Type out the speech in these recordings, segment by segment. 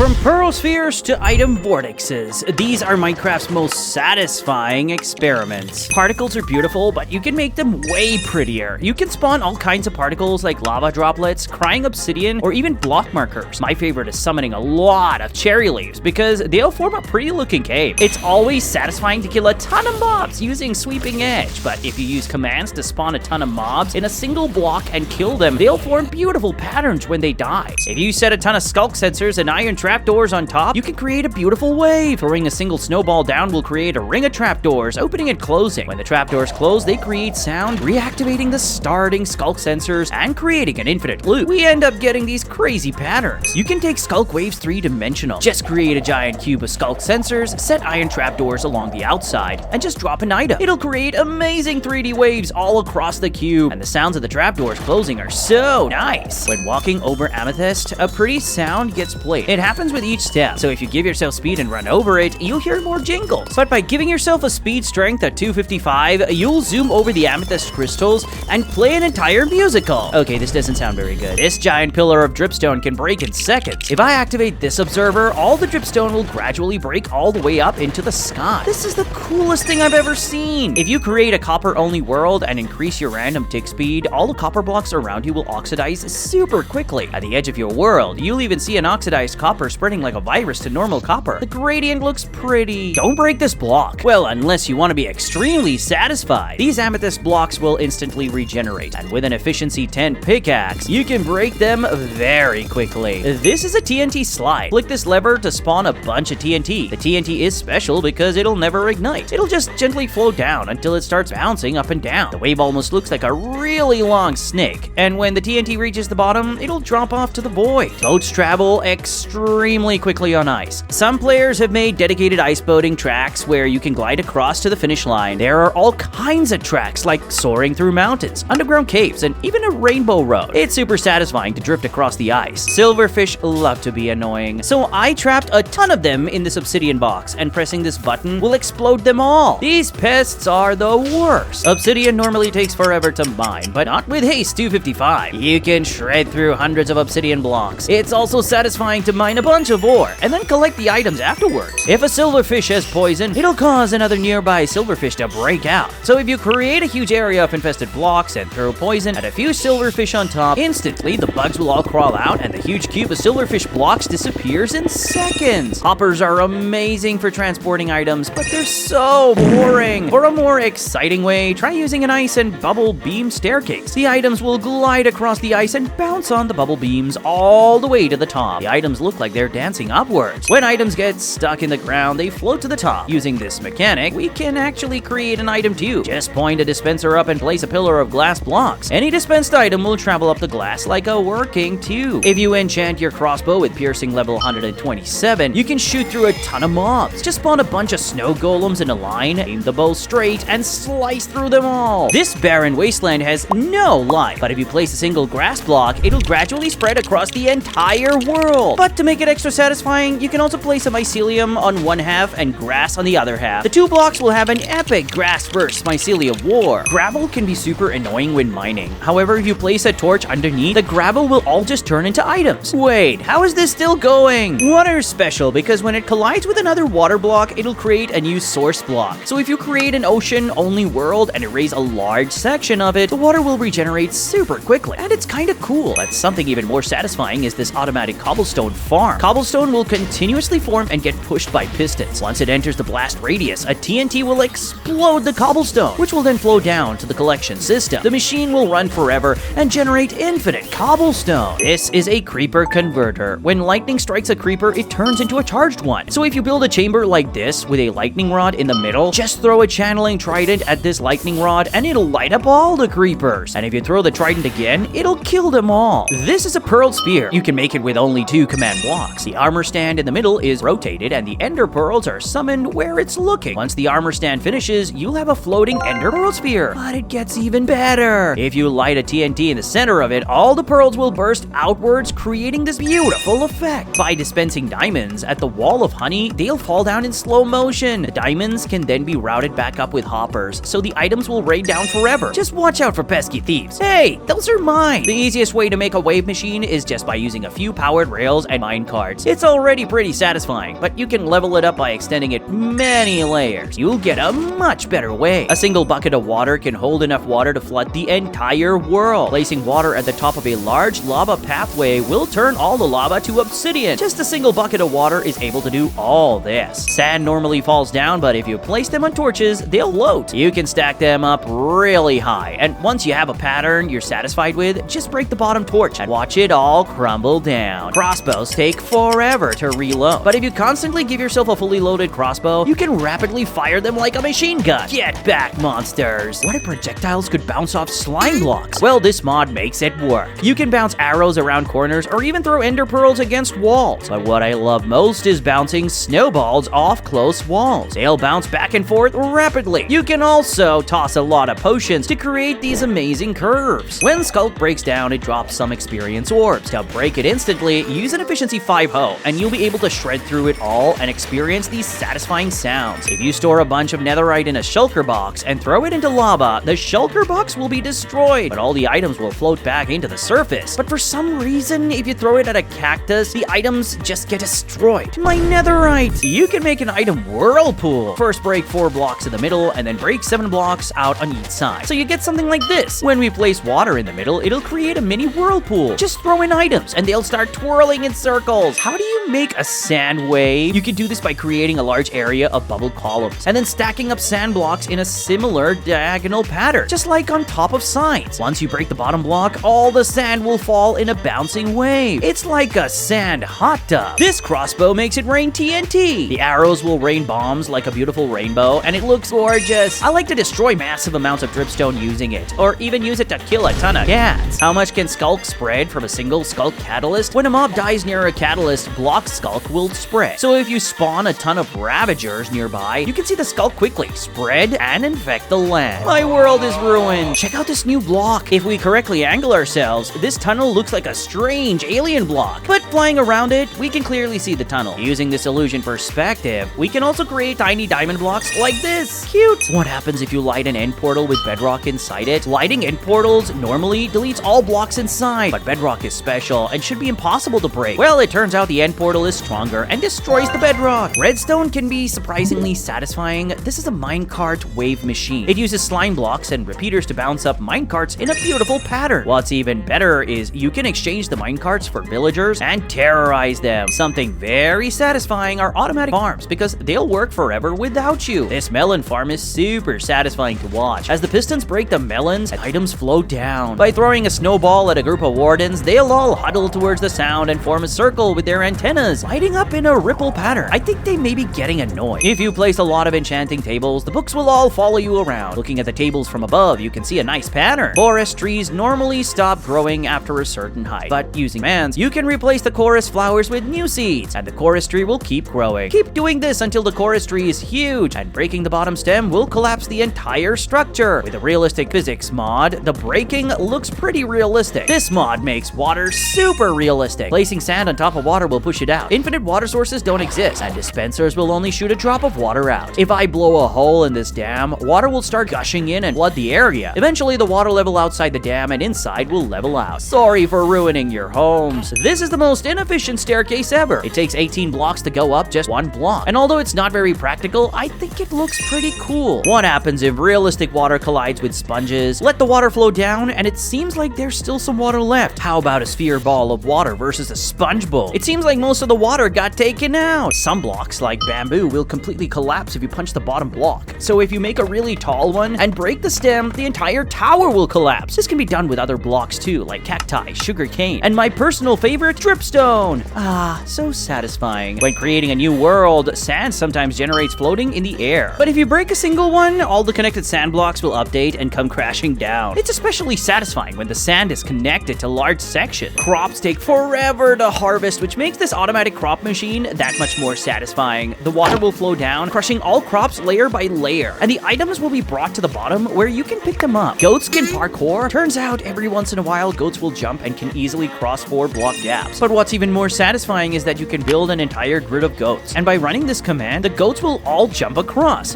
From pearl spheres to item vortexes, these are Minecraft's most satisfying experiments. Particles are beautiful, but you can make them way prettier. You can spawn all kinds of particles like lava droplets, crying obsidian, or even block markers. My favorite is summoning a lot of cherry leaves because they'll form a pretty looking cave. It's always satisfying to kill a ton of mobs using sweeping edge, but if you use commands to spawn a ton of mobs in a single block and kill them, they'll form beautiful patterns when they die. If you set a ton of skulk sensors and iron trapdoors on top, you can create a beautiful wave. Throwing a single snowball down will create a ring of trapdoors, opening and closing. When the trapdoors close, they create sound, reactivating the starting skulk sensors and creating an infinite loop. We end up getting these crazy patterns. You can take skulk waves three-dimensional. Just create a giant cube of skulk sensors, set iron trapdoors along the outside, and just drop an item. It'll create amazing 3D waves all across the cube, and the sounds of the trapdoors closing are so nice. When walking over amethyst, a pretty sound gets played. It happens with each step, so if you give yourself speed and run over it, you'll hear more jingles. But by giving yourself a speed strength at 255, you'll zoom over the amethyst crystals and play an entire musical. Okay, this doesn't sound very good. This giant pillar of dripstone can break in seconds. If I activate this observer, all the dripstone will gradually break all the way up into the sky. This is the coolest thing I've ever seen. If you create a copper-only world and increase your random tick speed, all the copper blocks around you will oxidize super quickly. At the edge of your world, you'll even see an oxidized copper spreading like a virus to normal copper. The gradient looks pretty. Don't break this block. Well, unless you want to be extremely satisfied. These amethyst blocks will instantly regenerate, and with an efficiency 10 pickaxe, you can break them very quickly. This is a TNT slide. Click this lever to spawn a bunch of TNT. The TNT is special because it'll never ignite. It'll just gently float down until it starts bouncing up and down. The wave almost looks like a really long snake, and when the TNT reaches the bottom, it'll drop off to the void. Boats travel extremely quickly on ice. Some players have made dedicated ice boating tracks where you can glide across to the finish line. There are all kinds of tracks like soaring through mountains, underground caves, and even a rainbow road. It's super satisfying to drift across the ice. Silverfish love to be annoying, so I trapped a ton of them in this obsidian box, and pressing this button will explode them all. These pests are the worst. Obsidian normally takes forever to mine, but not with Haste 255. You can shred through hundreds of obsidian blocks. It's also satisfying to mine a bunch of ore and then collect the items afterwards. If a silverfish has poison, it'll cause another nearby silverfish to break out. So if you create a huge area of infested blocks and throw poison at a few silverfish on top, instantly the bugs will all crawl out and the huge cube of silverfish blocks disappears in seconds. Hoppers are amazing for transporting items, but they're so boring. For a more exciting way, try using an ice and bubble beam staircase. The items will glide across the ice and bounce on the bubble beams all the way to the top. The items look like they're dancing upwards. When items get stuck in the ground, they float to the top. Using this mechanic, we can actually create an item too. Just point a dispenser up and place a pillar of glass blocks. Any dispensed item will travel up the glass like a working tube. If you enchant your crossbow with piercing level 127, you can shoot through a ton of mobs. Just spawn a bunch of snow golems in a line, aim the bow straight, and slice through them all. This barren wasteland has no life, but if you place a single grass block, it'll gradually spread across the entire world. But to make it extra satisfying, you can also place a mycelium on one half and grass on the other half. The two blocks will have an epic grass versus mycelium war. Gravel can be super annoying when mining. However, if you place a torch underneath, the gravel will all just turn into items. Wait, how is this still going? Water is special because when it collides with another water block, it'll create a new source block. So if you create an ocean-only world and erase a large section of it, the water will regenerate super quickly. And it's kinda cool. But something even more satisfying is this automatic cobblestone farm. Cobblestone will continuously form and get pushed by pistons. Once it enters the blast radius, a TNT will explode the cobblestone, which will then flow down to the collection system. The machine will run forever and generate infinite cobblestone. This is a creeper converter. When lightning strikes a creeper, it turns into a charged one. So if you build a chamber like this with a lightning rod in the middle, just throw a channeling trident at this lightning rod and it'll light up all the creepers. And if you throw the trident again, it'll kill them all. This is a pearl spear. You can make it with only 2 command blocks. The armor stand in the middle is rotated and the ender pearls are summoned where it's looking. Once the armor stand finishes, you'll have a floating ender pearl spear. But it gets even better. If you light a TNT in the center of it, all the pearls will burst outwards, creating this beautiful effect. By dispensing diamonds at the wall of honey, they'll fall down in slow motion. The diamonds can then be routed back up with hoppers, so the items will rain down forever. Just watch out for pesky thieves. Hey, those are mine. The easiest way to make a wave machine is just by using a few powered rails and mine minecarts. It's already pretty satisfying, but you can level it up by extending it many layers. You'll get a much better way. A single bucket of water can hold enough water to flood the entire world. Placing water at the top of a large lava pathway will turn all the lava to obsidian. Just a single bucket of water is able to do all this. Sand normally falls down, but if you place them on torches, they'll float. You can stack them up really high, and once you have a pattern you're satisfied with, just break the bottom torch and watch it all crumble down. Crossbows take forever to reload, but if you constantly give yourself a fully loaded crossbow, you can rapidly fire them like a machine gun. Get back, monsters! What if projectiles could bounce off slime blocks? Well, this mod makes it work. You can bounce arrows around corners or even throw ender pearls against walls, but what I love most is bouncing snowballs off close walls. They'll bounce back and forth rapidly. You can also toss a lot of potions to create these amazing curves. When Sculk breaks down, it drops some experience orbs. To break it instantly, use an efficiency 5 hoe, and you'll be able to shred through it all and experience these satisfying sounds. If you store a bunch of netherite in a shulker box and throw it into lava, the shulker box will be destroyed, but all the items will float back into the surface. But for some reason, if you throw it at a cactus, the items just get destroyed. My netherite! You can make an item whirlpool. First break 4 blocks in the middle, and then break 7 blocks out on each side. So you get something like this. When we place water in the middle, it'll create a mini whirlpool. Just throw in items, and they'll start twirling in circles. How do you make a sand wave? You can do this by creating a large area of bubble columns, and then stacking up sand blocks in a similar diagonal pattern, just like on top of signs. Once you break the bottom block, all the sand will fall in a bouncing wave. It's like a sand hot tub. This crossbow makes it rain TNT. The arrows will rain bombs like a beautiful rainbow, and it looks gorgeous. I like to destroy massive amounts of dripstone using it, or even use it to kill a ton of cats. How much can Sculk spread from a single Sculk catalyst? When a mob dies near a catalyst, block Sculk will spread. So if you spawn a ton of Ravagers nearby, you can see the Sculk quickly spread and infect the land. My world is ruined. Check out this new block. If we correctly angle ourselves, this tunnel looks like a strange alien block. But flying around it, we can clearly see the tunnel. Using this illusion perspective, we can also create tiny diamond blocks like this. Cute! What happens if you light an end portal with bedrock inside it? Lighting end portals normally deletes all blocks inside, but bedrock is special and should be impossible to break. Well, it turns out the end portal is stronger and destroys the bedrock. Redstone can be surprisingly satisfying. This is a minecart wave machine. It uses slime blocks and repeaters to bounce up minecarts in a beautiful pattern. What's even better is you can exchange the minecarts for villagers and terrorize them. Something very satisfying are automatic farms because they'll work forever without you. This melon farm is super satisfying to watch. As the pistons break the melons, items float down. By throwing a snowball at a group of wardens, they'll all huddle towards the sound and form a circle with their antennas, lighting up in a ripple pattern. I think they may be getting annoyed. If you place a lot of enchanting tables, the books will all follow you around. Looking at the tables from above, you can see a nice pattern. Forest trees normally stop growing after a certain height, but using commands, you can replace the chorus flowers with new seeds, and the chorus tree will keep growing. Keep doing this until the chorus tree is huge, and breaking the bottom stem will collapse the entire structure. With a realistic physics mod, the breaking looks pretty realistic. This mod makes water super realistic. Placing sand on top of water will push it out. Infinite water sources don't exist, and dispensers will only shoot a drop of water out. If I blow a hole in this dam, water will start gushing in and flood the area. Eventually, the water level outside the dam and inside will level out. Sorry for ruining your homes. This is the most inefficient staircase ever. It takes 18 blocks to go up just 1 block, and although it's not very practical, I think it looks pretty cool. What happens if realistic water collides with sponges? Let the water flow down, and it seems like there's still some water left. How about a sphere ball of water versus a sponge bowl? It seems like most of the water got taken out. Some blocks, like bamboo, will completely collapse if you punch the bottom block. So if you make a really tall one and break the stem, the entire tower will collapse. This can be done with other blocks too, like cacti, sugar cane, and my personal favorite, dripstone. Ah, so satisfying. When creating a new world, sand sometimes generates floating in the air. But if you break a single one, all the connected sand blocks will update and come crashing down. It's especially satisfying when the sand is connected to large sections. Crops take forever to harvest, which makes this automatic crop machine that much more satisfying. The water will flow down, crushing all crops layer by layer, and the items will be brought to the bottom where you can pick them up. Goats can parkour. Turns out every once in a while, goats will jump and can easily cross 4 block gaps. But what's even more satisfying is that you can build an entire grid of goats, and by running this command, the goats will all jump across.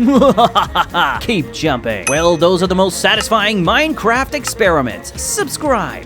Keep jumping. Well, those are the most satisfying Minecraft experiments. Subscribe.